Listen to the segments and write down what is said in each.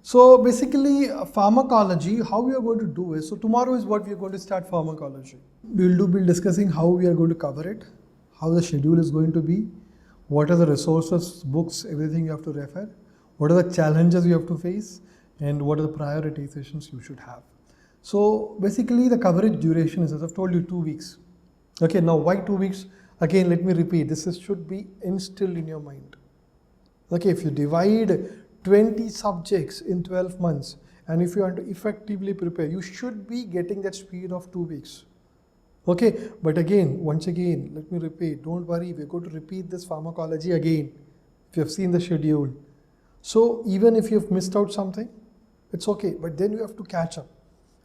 So basically pharmacology, how we are going to do is, so tomorrow is what we are going to start pharmacology. We'll be discussing how we are going to cover it, how the schedule is going to be, what are the resources, books, everything you have to refer, what are the challenges you have to face, and what are the prioritizations you should have. So basically the coverage duration is, as I've told you, 2 weeks. Okay, now why 2 weeks? Again, let me repeat, should be instilled in your mind. Okay, if you divide 20 subjects in 12 months, and if you want to effectively prepare, you should be getting that speed of 2 weeks. Okay, but again, once again, let me repeat, don't worry, we're going to repeat this pharmacology again, if you have seen the schedule. So even if you've missed out something, it's okay, but then you have to catch up.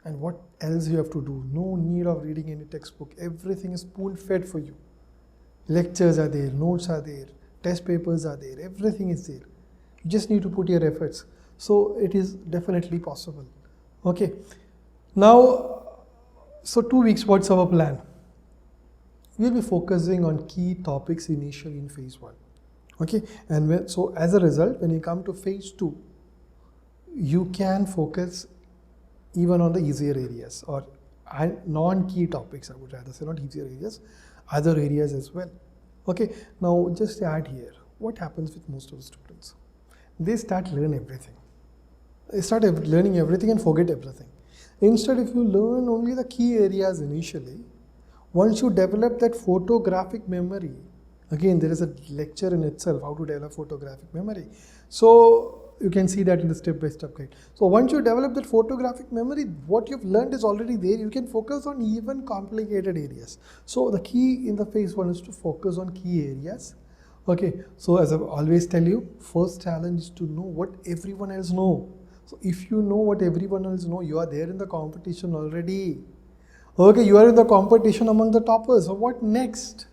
And what else you have to do? No need of reading any textbook. Everything is spoon-fed for you. Lectures are there, notes are there, test papers are there, everything is there. You just need to put your efforts. So it is definitely possible. Okay. Now, so 2 weeks, what's our plan? We'll be focusing on key topics initially in phase 1. Okay. And so as a result, when you come to phase 2, you can focus even on the easier areas or non-key topics, I would rather say, not easier areas, other areas as well. Okay. Now just add here, what happens with most of the students? They start learning everything. They start learning everything and forget everything. Instead, if you learn only the key areas initially, once you develop that photographic memory, again, there is a lecture in itself, how to develop photographic memory. So you can see that in the step-by-step guide. So once you develop that photographic memory, what you've learned is already there. You can focus on even complicated areas. So the key in the phase 1 is to focus on key areas. Okay, so as I always tell you, first challenge is to know what everyone else know. So if you know what everyone else know, you are there in the competition already. Okay, you are in the competition among the toppers. So what next?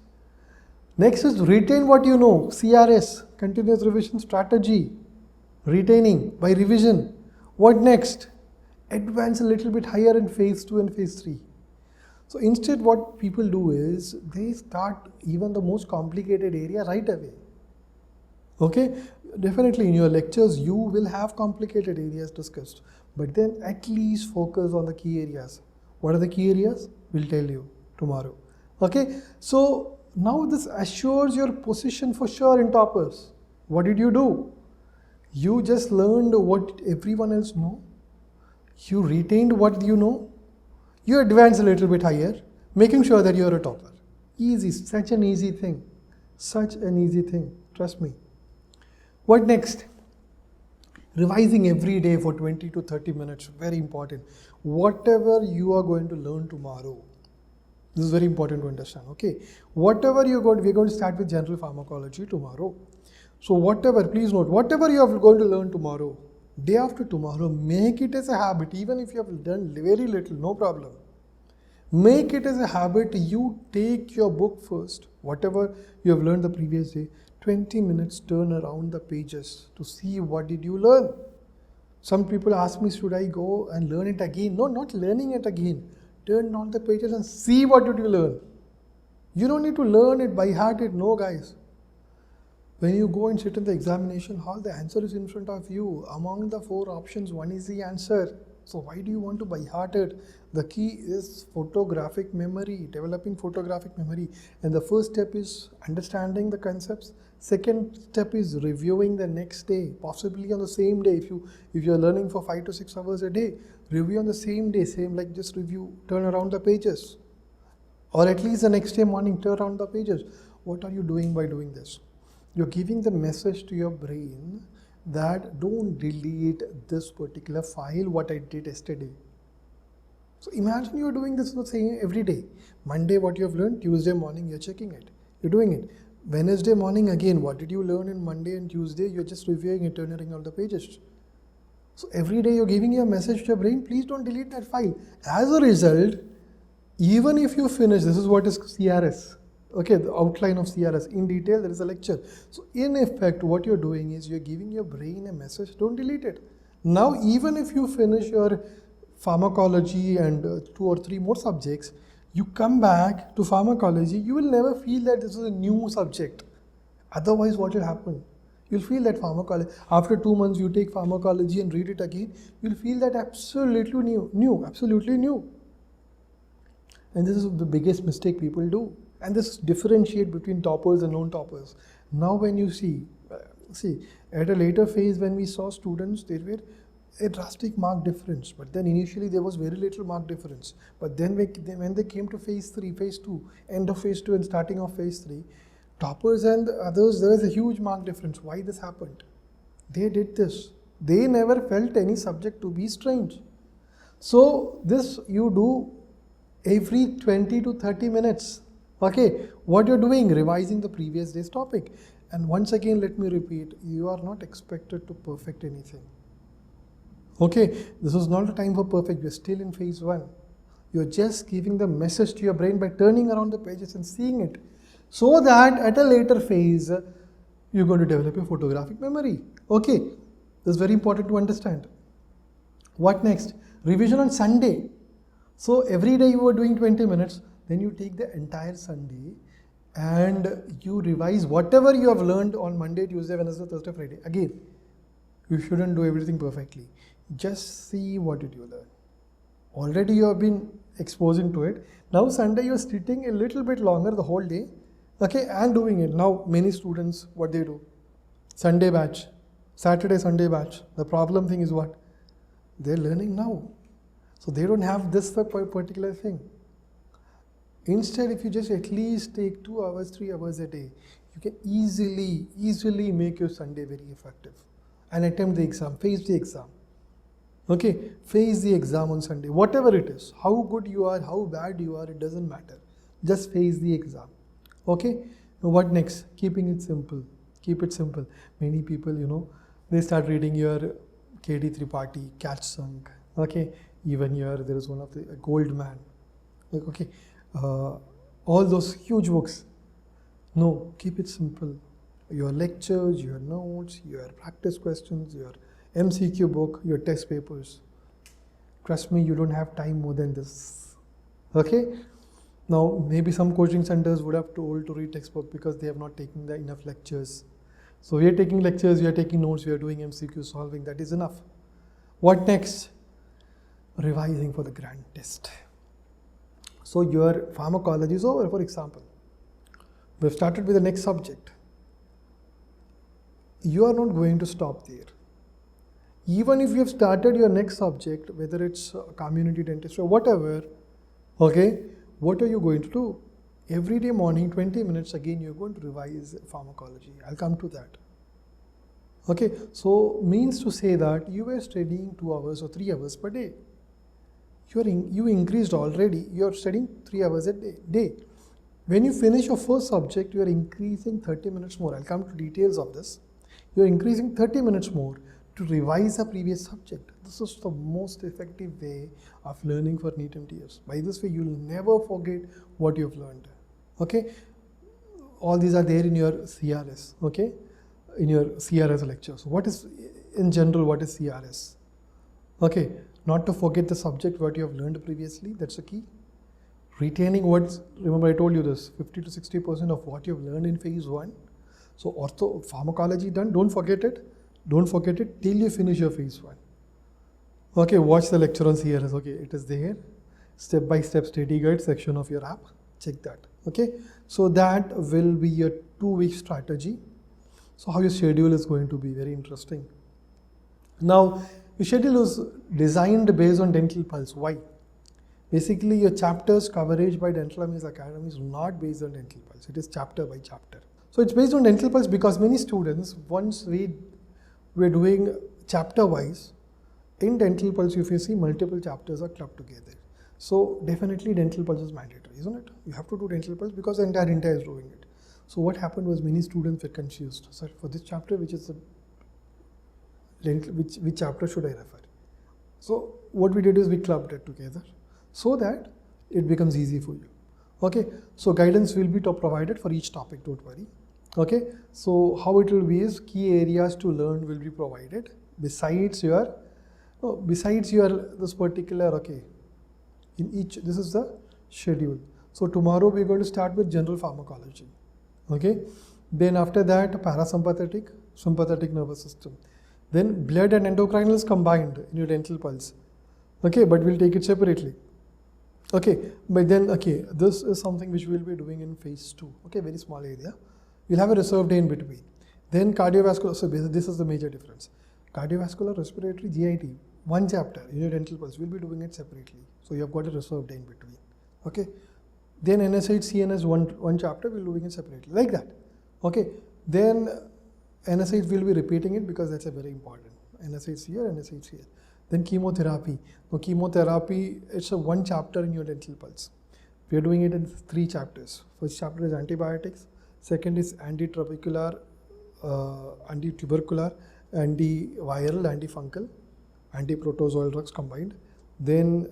Next is retain what you know. CRS, continuous revision strategy. Retaining by revision. What next? Advance a little bit higher in phase 2 and phase 3. So instead what people do is they start even the most complicated area right away. Okay, definitely in your lectures you will have complicated areas discussed, but then at least focus on the key areas. What are the key areas? We'll tell you tomorrow. Okay, so now this assures your position for sure in toppers. What did you do? You just learned what everyone else know. You retained what you know. You advance a little bit higher, making sure that you're a topper. Easy, such an easy thing. Such an easy thing, trust me. What next? Revising every day for 20 to 30 minutes, very important. Whatever you are going to learn tomorrow, this is very important to understand, okay? Whatever we're going to start with general pharmacology tomorrow. So whatever, please note, whatever you are going to learn tomorrow, day after tomorrow, make it as a habit. Even if you have done very little, no problem. Make it as a habit. You take your book first, whatever you have learned the previous day, 20 minutes, turn around the pages to see what did you learn. Some people ask me, should I go and learn it again? No, not learning it again. Turn on the pages and see what did you learn. You don't need to learn it by heart. No, guys. When you go and sit in the examination hall, the answer is in front of you. Among the 4 options, one is the answer. So why do you want to by heart it? The key is photographic memory, developing photographic memory. And the first step is understanding the concepts. Second step is reviewing the next day, possibly on the same day. If you're learning for 5 to 6 hours a day, review on the same day, like just review, turn around the pages. Or at least the next day morning, turn around the pages. What are you doing by doing this? You're giving the message to your brain that don't delete this particular file, what I did yesterday. So imagine you're doing this every day. Monday, what you have learned, Tuesday morning, you're checking it. You're doing it. Wednesday morning, again, what did you learn in Monday and Tuesday? You're just reviewing it, turning all the pages. So every day you're giving your message to your brain, please don't delete that file. As a result, even if you finish, this is what is CRS. Okay, the outline of CRS. In detail, there is a lecture. So in effect, what you're doing is you're giving your brain a message, don't delete it. Now, even if you finish your pharmacology and 2 or 3 more subjects, you come back to pharmacology, you will never feel that this is a new subject. Otherwise, what will happen? You'll feel that pharmacology, after 2 months you take pharmacology and read it again, you'll feel that absolutely absolutely new. And this is the biggest mistake people do. And this differentiate between toppers and non-toppers. Now when you see, at a later phase when we saw students, there were a drastic mark difference. But then initially there was very little mark difference. But then when they came to phase 3, phase 2, end of phase 2 and starting of phase 3, toppers and others, there was a huge mark difference. Why this happened? They did this. They never felt any subject to be strange. So this you do every 20 to 30 minutes. Okay, what you're doing, revising the previous day's topic. And once again, let me repeat, you are not expected to perfect anything. Okay, this is not a time for perfect, we're still in phase 1. You're just giving the message to your brain by turning around the pages and seeing it. So that at a later phase, you're going to develop a photographic memory. Okay, this is very important to understand. What next? Revision on Sunday. So every day you are doing 20 minutes, then you take the entire Sunday and you revise whatever you have learned on Monday, Tuesday, Wednesday, Thursday, Friday. Again, you shouldn't do everything perfectly. Just see what did you learn. Already you have been exposing to it. Now Sunday you are sitting a little bit longer the whole day, okay, and doing it. Now many students, what they do? Sunday batch, Saturday, Sunday batch. The problem thing is what? They're learning now. So they don't have this particular thing. Instead, if you just at least take 2 hours, 3 hours a day, you can easily make your Sunday very effective and attempt the exam, face the exam. Okay, face the exam on Sunday, whatever it is. How good you are, how bad you are, it doesn't matter. Just face the exam. Okay, now what next? Keeping it simple. Keep it simple. Many people, they start reading your KD Tripathi, Catch Sunk. Okay, even here there is one of the Gold Man. Okay, all those huge books. No, keep it simple. Your lectures, your notes, your practice questions, your MCQ book, your test papers. Trust me, you don't have time more than this. Okay? Now, maybe some coaching centers would have told to read textbook because they have not taken enough lectures. So we are taking lectures, we are taking notes, we are doing MCQ solving. That is enough. What next? Revising for the grand test. So your pharmacology is over, for example. We've started with the next subject. You are not going to stop there. Even if you have started your next subject, whether it's community dentistry or whatever, okay, what are you going to do? Every day morning, 20 minutes, again, you're going to revise pharmacology. I'll come to that. Okay, so means to say that you were studying 2 hours or 3 hours per day. You increased already, you're studying 3 hours a day. When you finish your first subject, you are increasing 30 minutes more. I'll come to details of this. You're increasing 30 minutes more to revise a previous subject. This is the most effective way of learning for NEET MDS. By this way, you'll never forget what you've learned. Okay? All these are there in your CRS. Okay? In your CRS lectures. What is, in general, what is CRS? Okay? Not to forget the subject, what you have learned previously. That's the key. Retaining what, remember I told you this, 50 to 60% of what you have learned in phase 1. So pharmacology done, don't forget it. Don't forget it till you finish your phase 1. Okay, watch the lecture on CRS. Okay, it is there. Step-by-step study guide section of your app. Check that. Okay, so that will be your 2-week strategy. So how your schedule is going to be very interesting. Now, your schedule is designed based on Dental Pulse. Why? Basically, your chapters coverage by Dental Amis Academy is not based on Dental Pulse. It is chapter by chapter. So it's based on Dental Pulse because many students, once we're doing chapter wise, in Dental Pulse, if you see, multiple chapters are clubbed together. So definitely Dental Pulse is mandatory, isn't it? You have to do Dental Pulse because the entire India is doing it. So what happened was many students were confused. So for this chapter, which chapter should I refer? So what we did is we clubbed it together so that it becomes easy for you. Okay, so guidance will be provided for each topic, don't worry. Okay, so how it will be is key areas to learn will be provided besides this particular, okay, in each, this is the schedule. So tomorrow we're going to start with general pharmacology. Okay, Then after that, parasympathetic, sympathetic nervous system. Then blood and endocrinal is combined in your dental pulse. Okay, but we'll take it separately. Okay, but then, okay, this is something which we'll be doing in phase 2. Okay, very small area. We'll have a reserved day in between. Then cardiovascular, so this is the major difference. Cardiovascular, respiratory, GIT, one chapter in your dental pulse, we'll be doing it separately. So you have got a reserved day in between. Okay, then NSH, CNS, one chapter, we'll be doing it separately, like that. Okay, then NSH we'll be repeating it because that's a very important. NSH here, NSH here. Then chemotherapy. Now chemotherapy, it's a one chapter in your dental pulse. We are doing it in 3 chapters. First chapter is antibiotics. Second is anti-tubercular, anti-viral, antifungal, anti-protozoal drugs combined. Then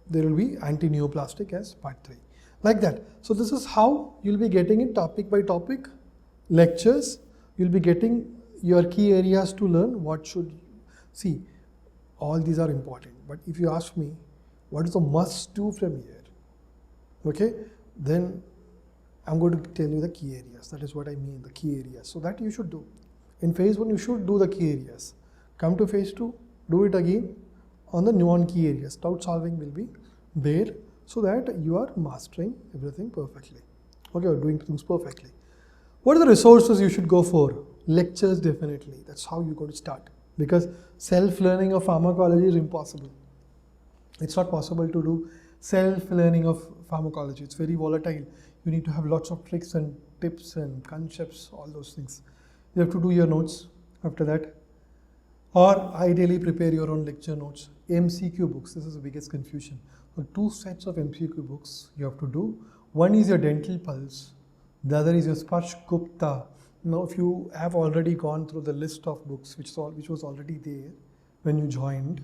there will be anti-neoplastic as part 3. Like that. So this is how you'll be getting it topic by topic, lectures. You'll be getting your key areas to learn. What should you see? All these are important. But if you ask me, what is the must do from here? Okay, then I'm going to tell you the key areas. That is what I mean, the key areas. So that you should do. In phase 1, you should do the key areas. Come to phase 2, do it again on the non-key areas. Doubt solving will be there so that you are mastering everything perfectly. Okay, or doing things perfectly. What are the resources you should go for? Lectures, definitely. That's how you're going to start. Because self-learning of pharmacology is impossible. It's not possible to do self-learning of pharmacology. It's very volatile. You need to have lots of tricks and tips and concepts, all those things. You have to do your notes after that. Or ideally prepare your own lecture notes. MCQ books, this is the biggest confusion. So 2 sets of MCQ books you have to do. One is your dental pulse. The other is your Sparsh Gupta. Now, if you have already gone through the list of books, which was already there when you joined,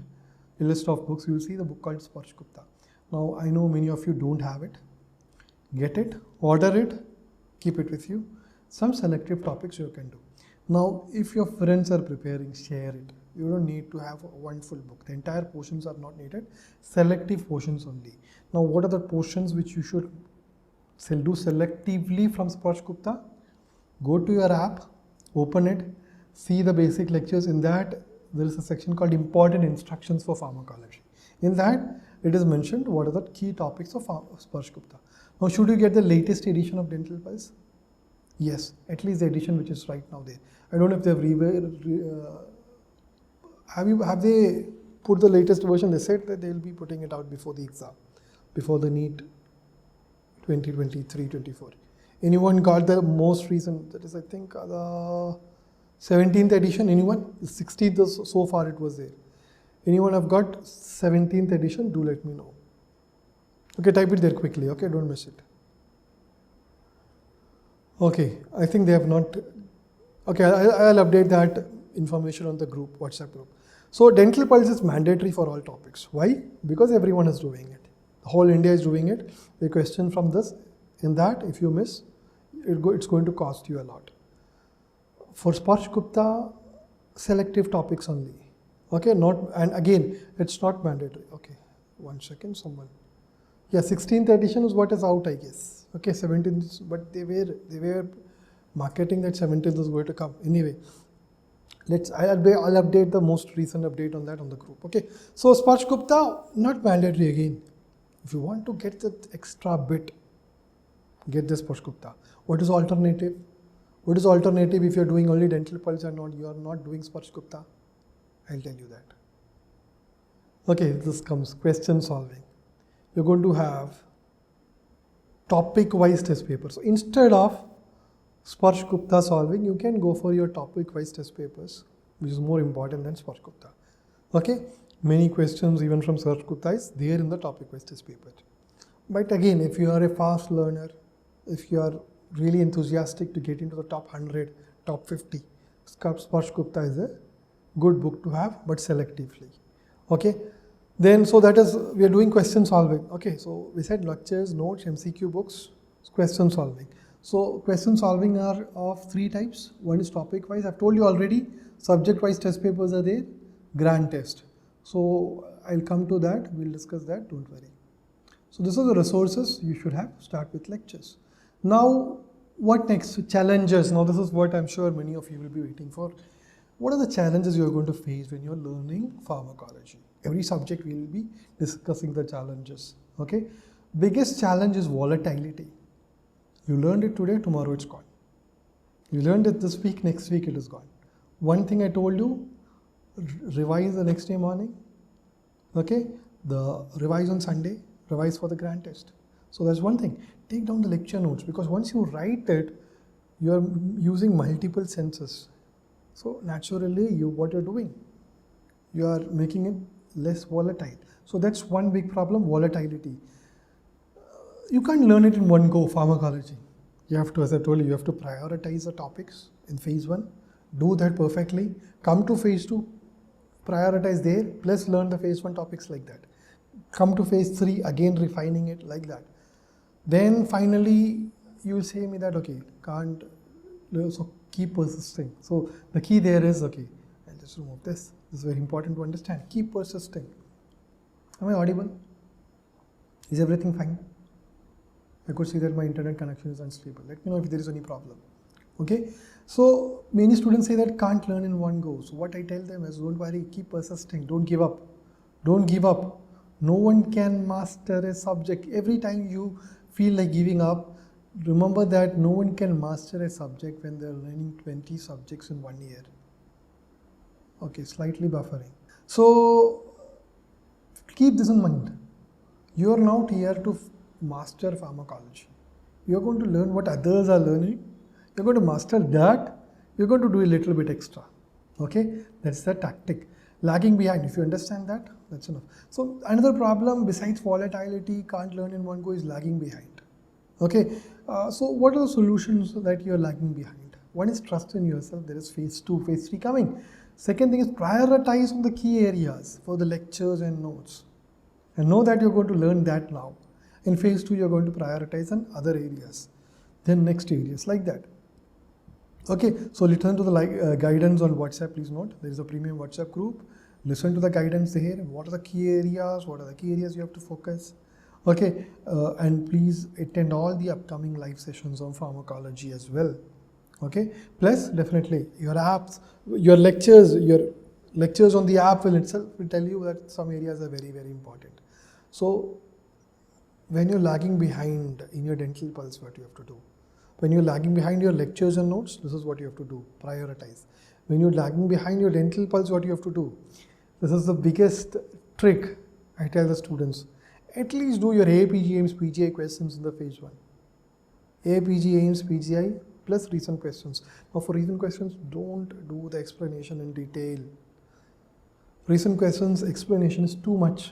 a list of books, you will see the book called Sparsh Gupta. Now, I know many of you don't have it. Get it, order it, keep it with you. Some selective topics you can do. Now, if your friends are preparing, share it. You don't need to have one full book. The entire portions are not needed. Selective portions only. Now, what are the portions which you should do selectively from Sparsh Gupta? Go to your app, open it, see the basic lectures. In that, there is a section called Important Instructions for Pharmacology. In that, it is mentioned what are the key topics of Sparsh Gupta. Now, should you get the latest edition of Dental Pulse? Yes, at least the edition which is right now there. I don't know if they have they put the latest version. They said that they will be putting it out before the exam, before the NEET 2023-24. Anyone got the most recent, that is I think the 17th edition, anyone? The 16th so far it was there. Anyone have got 17th edition? Do let me know. Okay, type it there quickly, okay, don't miss it. Okay, I think they have not, okay, I'll update that information on the group, WhatsApp group. So Dental Pulse is mandatory for all topics. Why? Because everyone is doing it. The whole India is doing it. A question from this, in that, if you miss, it's going to cost you a lot. For Sparsh Gupta, selective topics only. Okay, and again, it's not mandatory. Okay, 1 second, someone. Yeah, 16th edition is what is out, I guess. Okay, 17th, but they were marketing that 17th is going to come. Anyway, I'll update the most recent update on that on the group. Okay, so Sparsh Gupta, not mandatory again. If you want to get that extra bit, get this Sparsh Gupta. What is alternative? What is alternative if you're doing only Dental Pulse and you are not doing Sparsh Gupta? I'll tell you that. Okay, this comes question solving. You're going to have topic-wise test papers. So instead of Sparsh Gupta solving, you can go for your topic-wise test papers, which is more important than Sparsh Gupta. Okay, many questions even from Sparsh Gupta is there in the topic-wise test paper. But again, if you are a fast learner, if you are really enthusiastic to get into the top 100, top 50, Sparsh Gupta is a good book to have, but selectively. Okay. Then, so that is, we are doing question solving. Okay, so we said lectures, notes, MCQ books, question solving. So question solving are of 3 types. One is topic wise. I've told you already, subject wise test papers are there, grand test. So I'll come to that, we'll discuss that, don't worry. So these are the resources you should have. Start with lectures. Now, What next? Challenges. Now this is what I'm sure many of you will be waiting for. What are the challenges you're going to face when you're learning pharmacology? Every subject we will be discussing the challenges. Okay. Biggest challenge is volatility. You learned it today, tomorrow it's gone. You learned it this week, next week it is gone. One thing I told you, revise the next day morning. Okay. The revise on Sunday, revise for the grand test. So that's one thing. Take down the lecture notes, because once you write it, you are using multiple senses. So naturally, what you're doing, you are making it less volatile. So that's one big problem, volatility. You can't learn it in one go, pharmacology. You have to, as I told you, you have to prioritize the topics in phase 1, do that perfectly, come to phase 2, prioritize there, plus learn the phase 1 topics like that. Come to phase 3, again refining it like that. Then finally, you will say me that, okay, can't, so keep persisting. So the key there is, okay, I'll just remove this. This is very important to understand. Keep persisting. Am I audible? Is everything fine? I could see that my internet connection is unstable. Let me know if there is any problem. Okay. So many students say that can't learn in one go. So what I tell them is, don't worry, keep persisting. Don't give up. Don't give up. No one can master a subject. Every time you feel like giving up, remember that no one can master a subject when they're learning 20 subjects in 1 year. Okay, slightly buffering. So keep this in mind. You are not here to master pharmacology. You're going to learn what others are learning. You're going to master that. You're going to do a little bit extra. Okay, that's the tactic. Lagging behind, if you understand that, that's enough. So another problem besides volatility, can't learn in one go, is lagging behind. Okay, so what are the solutions that you're lagging behind? One is trust in yourself. There is phase 2, phase 3 coming. Second thing is prioritize on the key areas for the lectures and notes. And know that you're going to learn that now. In phase 2, you're going to prioritize on other areas. Then next areas, like that. Okay, so return to the guidance on WhatsApp. Please note, there is a premium WhatsApp group. Listen to the guidance there. What are the key areas? What are the key areas you have to focus? Okay, and please attend all the upcoming live sessions on pharmacology as well. Okay, plus definitely your apps, your lectures on the app will tell you that some areas are very, very important. So when you're lagging behind in your dental pulse, what you have to do? When you're lagging behind your lectures and notes, this is what you have to do, prioritize. When you're lagging behind your dental pulse, what you have to do? This is the biggest trick I tell the students. At least do your APG, AIMS, PGI questions in the phase 1. APG, AIMS, PGI plus recent questions. Now for recent questions, don't do the explanation in detail. Recent questions explanation is too much.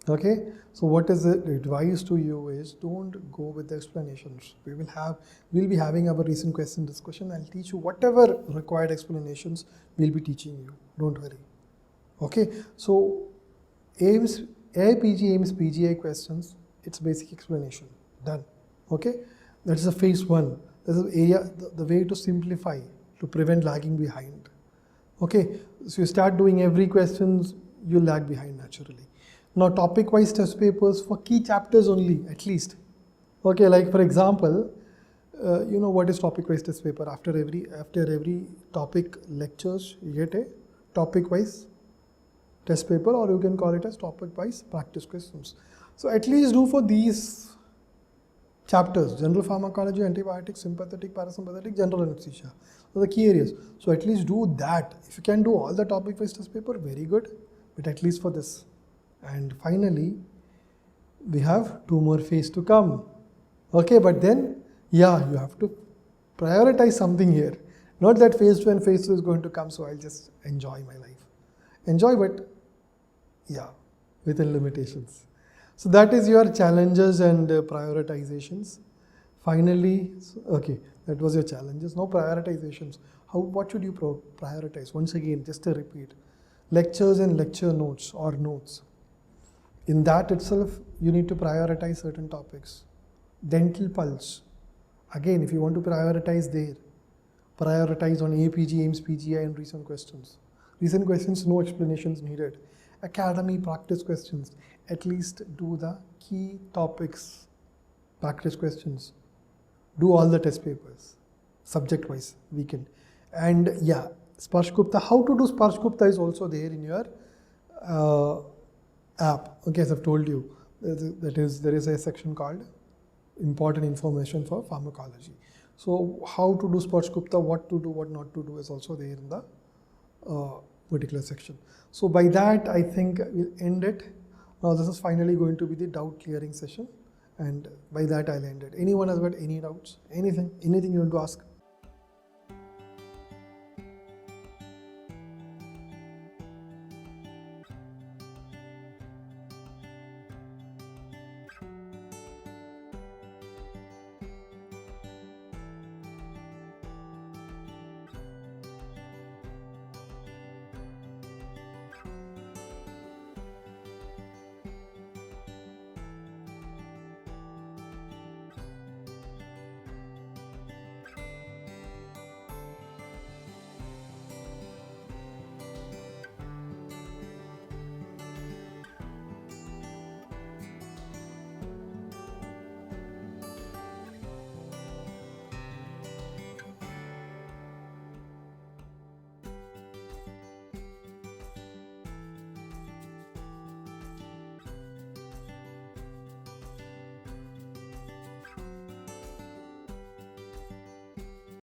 Okay, so what is the advice to you is, don't go with the explanations. We'll be having our recent question discussion. I'll teach you whatever required explanations we'll be teaching you. Don't worry. Okay, so AIMS, APG, AIMS, PGI questions, it's basic explanation. Done. Okay, that is the phase 1. This is the way to simplify, to prevent lagging behind. Okay, so you start doing every questions, you lag behind naturally. Now topic-wise test papers for key chapters only, at least. Okay, like for example, you know what is topic-wise test paper? After every topic lectures, you get a topic-wise test paper, or you can call it as topic-wise practice questions. So at least do for these chapters: general pharmacology, antibiotics, sympathetic, parasympathetic, general anesthesia. So the key areas. So at least do that. If you can do all the topic-wise test paper, very good. But at least for this. And finally, we have 2 more phases to come. Okay, but then, yeah, you have to prioritize something here. Not that phase 2 and phase 3 is going to come, so I'll just enjoy my life. Enjoy, but yeah, within limitations. So that is your challenges and prioritizations. Finally, okay, that was your challenges. Now prioritizations. What should you prioritize? Once again, just to repeat, lectures and lecture notes or notes. In that itself, you need to prioritize certain topics. Dental pulse. Again, if you want to prioritize there, prioritize on APG, AIMS, PGI and recent questions. Recent questions, no explanations needed. Academy practice questions. At least do the key topics practice questions. do all the test papers, subject wise, weekend. And yeah, Sparsh Gupta, how to do Sparsh Gupta is also there in your app. Okay, as I've told you, there is a section called important information for pharmacology. So how to do Sparsh Gupta, what to do, what not to do is also there in the particular section. So by that, I think we'll end it. Now this is finally going to be the doubt clearing session, and by that I'll end it. Anyone has got any doubts? Anything you want to ask?